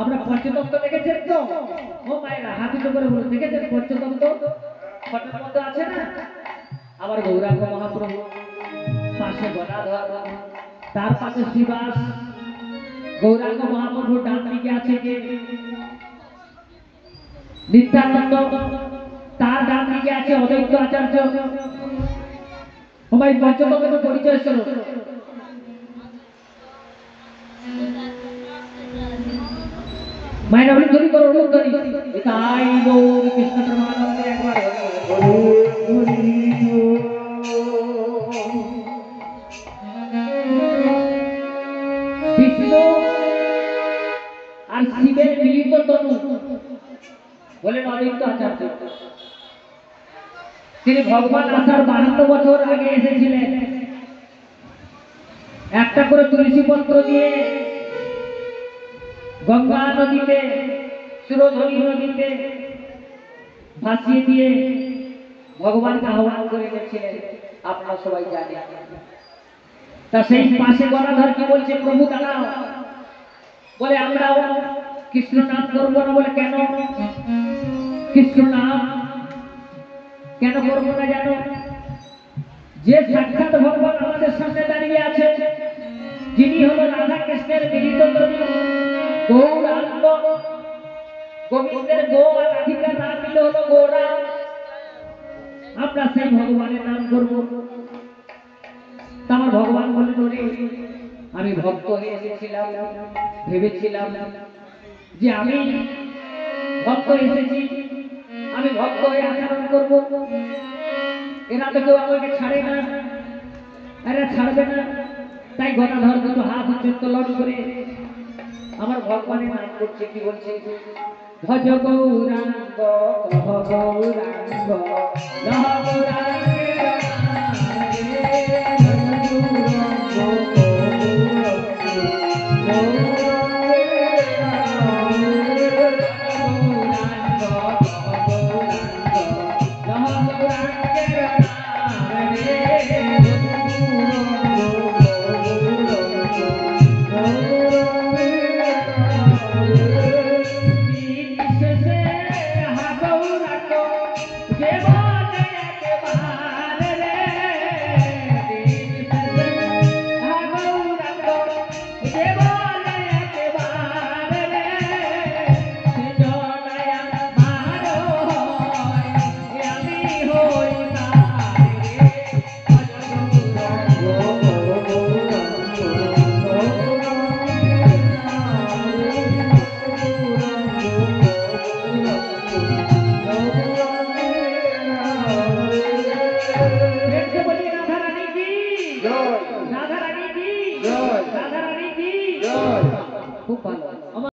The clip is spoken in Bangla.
আমরা পঞ্চতত্ত্ব দেখেছেন তো? ও মায়েরা হাত উঁচু করে বলুন, দেখেছেন পঞ্চতত্ত্ব? ফটোর মধ্যে আছে না? আবার গৌরাঙ্গ মহাপ্রভু, পাশে গদাধর, তার পাশে শ্রীবাস। গৌরাঙ্গ মহাপ্রভু ডান দিকে আছে কে? নিত্যানন্দ। তার ডান দিকে আছে অদ্বৈত আচার্য। ও ভাই পঞ্চতত্ত্বের পরিচয় শোনো। মায়েরা বলি ধরি করো ধরি তাই গৌর কৃষ্ণ প্রেমানন্দে একবার বিষ্ণু আর শিবের মিলিত তনু বলেন অদ্বৈত আচার্য। তিনি ভগবান আসার 52 বছর আগে এসেছিলেন। একটা করে তুলসী পত্র দিয়ে গঙ্গা নদীতে, সুরধনী নদীতে ভাসিয়ে দিয়ে ভগবানকে আহ্বান করে গেছিলেন, আপনারা সবাই জানেন। তা সেই পাশে গদাধর কি বলছে, প্রভু দাঁড়াও। বলে আমরা কৃষ্ণ নাম করবো না। বলে কেন? কৃষ্ণ নাম কেন করবো না জানো? যে সাক্ষাৎ ভগবান আমাদের সামনে দাঁড়িয়ে আছে, যিনি হলো রাধা কৃষ্ণের মিলিত তনু, গৌরাঙ্গ। গোবিন্দের গো আর রাধিকার নাম মিলে হলো গৌরাঙ্গ। আমরা সেই ভগবানের নাম করবো। আমার ভগবান বলে ধরে আমি ভক্ত হয়ে এসেছিলাম, ভেবেছিলাম যে আমি ভক্ত এসেছি, আমি ভক্ত হয়ে আচরণ করবো। এরা তো কেউ আমাকে ছাড়ে না, এরা ছাড়বে না। তাই গদাধর দুটো হাত উচ্চতলন করে আমার ভগবানের নাম করছে। কি বলছে? ভজ গৌরাঙ্গ কহ গৌরাঙ্গ লহ গৌরাঙ্গের খুব ভালো।